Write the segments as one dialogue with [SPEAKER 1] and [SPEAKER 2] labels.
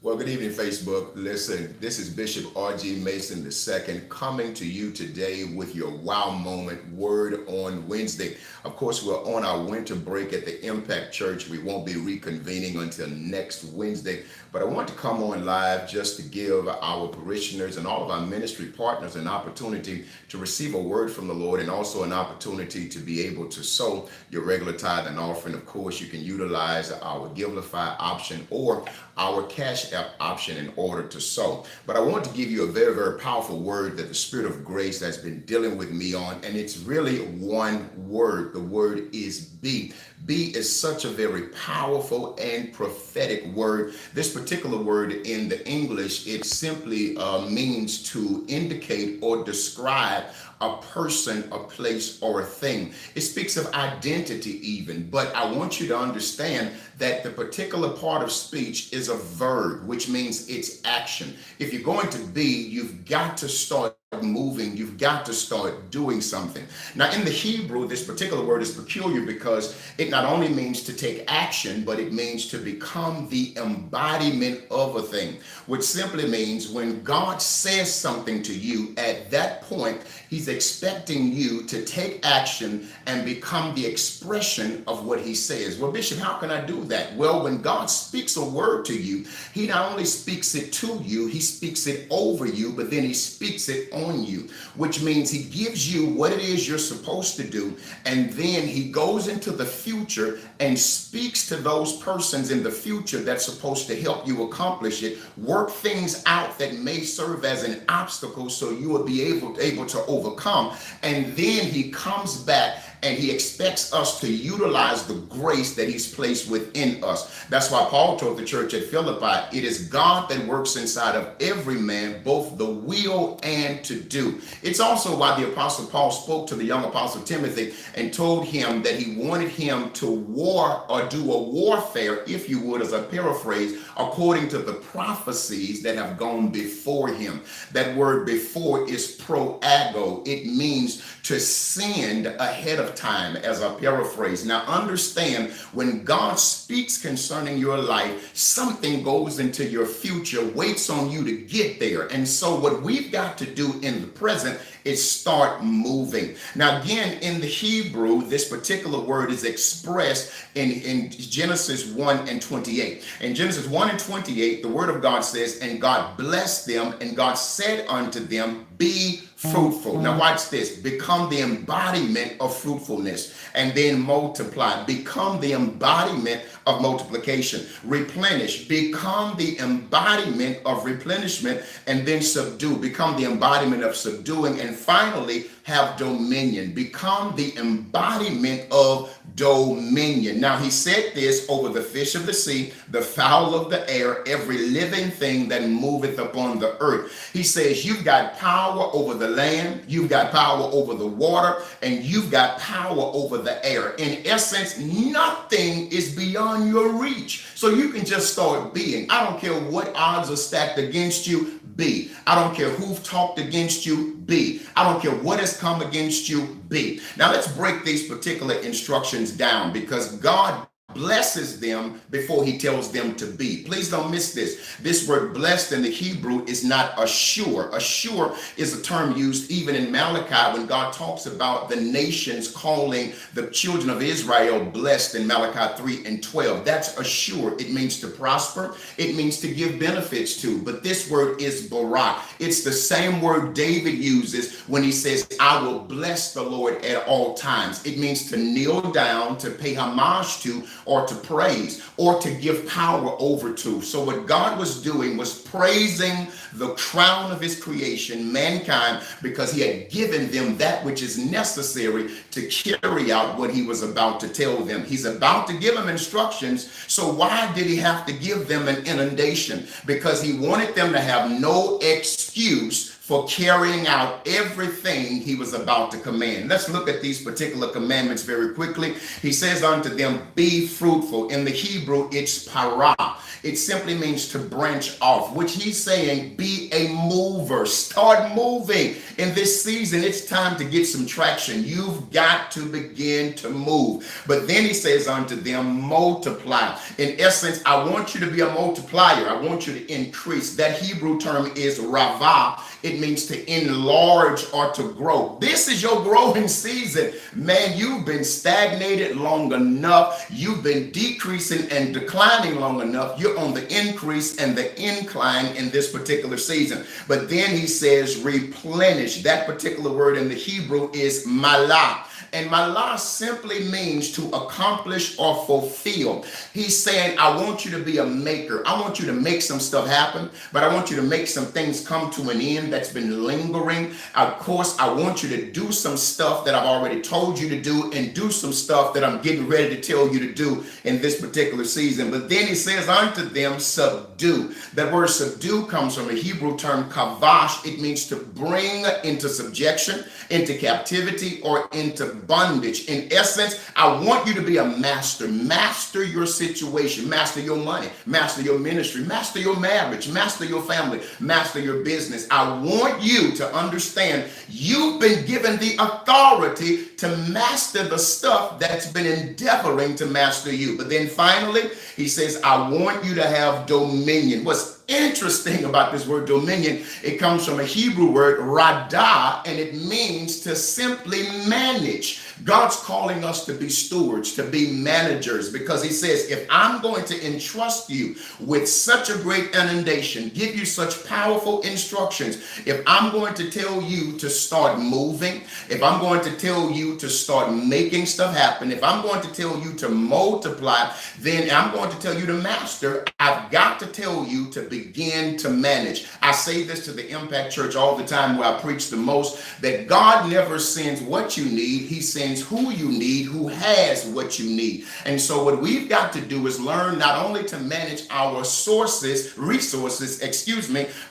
[SPEAKER 1] Well, good evening, Facebook. Listen, this is Bishop R.G. Mason II coming to you today with your Wow Moment Word on Wednesday. Of course, we're on our winter break at the Impact Church. We won't be reconvening until next Wednesday, but I want to come on live just to give our parishioners and all of our ministry partners an opportunity to receive a word from the Lord and also an opportunity to be able to sow your regular tithe and offering. Of course, you can utilize our Givelify option or our Cashapp option in order to sow. But I want to give you a very, very powerful word that the Spirit of grace has been dealing with me on, and it's really one word. The word is be. Be is such a very powerful and prophetic word. This particular word in the English, it simply means to indicate or describe a person, a place, or a thing. It speaks of identity even, but I want you to understand that the particular part of speech is a verb, which means it's action. If you're going to be, you've got to start moving, you've got to start doing something. Now, in the Hebrew, this particular word is peculiar because it not only means to take action, but it means to become the embodiment of a thing, which simply means when God says something to you, at that point, He's expecting you to take action and become the expression of what He says. Well, Bishop, how can I do that? Well, when God speaks a word to you, He not only speaks it to you, He speaks it over you, but then He speaks it on you, which means He gives you what it is you're supposed to do, and then He goes into the future and speaks to those persons in the future that's supposed to help you accomplish it, work things out that may serve as an obstacle so you will be able to overcome, and then He comes back and He expects us to utilize the grace that He's placed within us. That's why Paul told the church at Philippi, it is God that works inside of every man, both the will and to do. It's also why the Apostle Paul spoke to the young Apostle Timothy and told him that he wanted him to war or do a warfare, if you would, as a paraphrase, according to the prophecies that have gone before him. That word before is proago. It means to send ahead of time, as a paraphrase. Now understand, when God speaks concerning your life, something goes into your future, waits on you to get there. And so what we've got to do in the present is start moving. Now again, in the Hebrew, this particular word is expressed in Genesis 1 and 28. In Genesis 1 and 28, the word of God says, and God blessed them, and God said unto them, be fruitful. Now watch this. Become the embodiment of fruitfulness, and then multiply. Become the embodiment of multiplication. Replenish. Become the embodiment of replenishment, and then subdue. Become the embodiment of subduing, and finally have dominion. Become the embodiment of dominion. Now He said this over the fish of the sea, the fowl of the air, every living thing that moveth upon the earth. He says you've got power over the land, you've got power over the water, and you've got power over the air. In essence, nothing is beyond your reach. So you can just start being. I don't care what odds are stacked against you, be. I don't care who've talked against you, be. I don't care what has come against you, be. Now let's break these particular instructions down, because God blesses them before He tells them to be. Please don't miss this. This word blessed in the Hebrew is not assure. Assure is a term used even in Malachi when God talks about the nations calling the children of Israel blessed in Malachi 3 and 12. That's assure. It means to prosper. It means to give benefits to. But this word is barak. It's the same word David uses when he says, I will bless the Lord at all times. It means to kneel down, to pay homage to, or to praise, or to give power over to. So what God was doing was praising the crown of His creation, mankind, because He had given them that which is necessary to carry out what He was about to tell them. He's about to give them instructions. So why did He have to give them an inundation? Because He wanted them to have no excuse for carrying out everything he was about to command. Let's look at these particular commandments very quickly. He says unto them, be fruitful. In the Hebrew, it's para. It simply means to branch off, which he's saying, be a mover. Start moving. In this season, it's time to get some traction. You've got to begin to move. But then he says unto them, multiply. In essence, I want you to be a multiplier. I want you to increase. That Hebrew term is ravah. It means to enlarge or to grow. This is your growing season. Man, you've been stagnated long enough. You've been decreasing and declining long enough. You're on the increase and the incline in this particular season. But then he says replenish. That particular word in the Hebrew is malah. And malah simply means to accomplish or fulfill. He's saying, I want you to be a maker. I want you to make some stuff happen, but I want you to make some things come to an end that's been lingering. Of course, I want you to do some stuff that I've already told you to do and do some stuff that I'm getting ready to tell you to do in this particular season. But then he says unto them, subdue. That word subdue comes from a Hebrew term kavash. It means to bring into subjection, into captivity, or into bondage. In essence, I want you to be a master. Master your situation, master your money, master your ministry, master your marriage, master your family, master your business. I want you to understand you've been given the authority to master the stuff that's been endeavoring to master you. But then finally, he says, I want you to have dominion. What's interesting about this word dominion, it comes from a Hebrew word, radah, and it means to simply manage. God's calling us to be stewards, to be managers, because he says, if I'm going to entrust you with such a great inundation, give you such powerful instructions, if I'm going to tell you to start moving, if I'm going to tell you to start making stuff happen, if I'm going to tell you to multiply, then I'm going to tell you to master. I've got to tell you to begin to manage. I say this to the Impact Church all the time where I preach the most, that God never sends what you need. He sends who you need, who has what you need. And so what we've got to do is learn not only to manage our resources,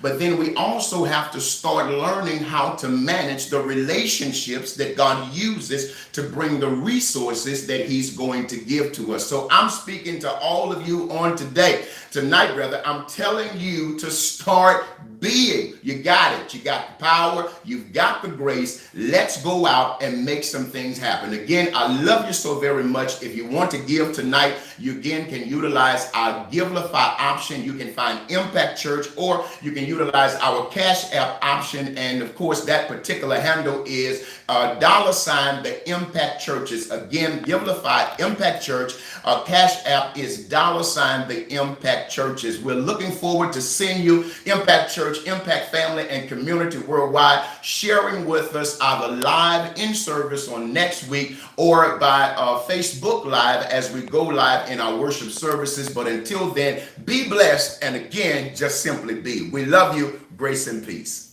[SPEAKER 1] but then we also have to start learning how to manage the relationships that God uses to bring the resources that he's going to give to us. So I'm speaking to all of you on tonight, rather, I'm telling you to start being. You got it. You got the power. You've got the grace. Let's go out and make some things happen. Again, I love you so very much. If you want to give tonight, you again can utilize our Givelify option. You can find Impact Church, or you can utilize our Cashapp option. And of course, that particular handle is $, the Impact Churches. Again, Givelify, Impact Church. Cashapp is $, the Impact Churches. We're looking forward to seeing you, Impact Church, Impact Family, and Community Worldwide, sharing with us either live in service on next week or by Facebook Live as we go live in our worship services. But until then, be blessed, and again, just simply be. We love you. Grace and peace.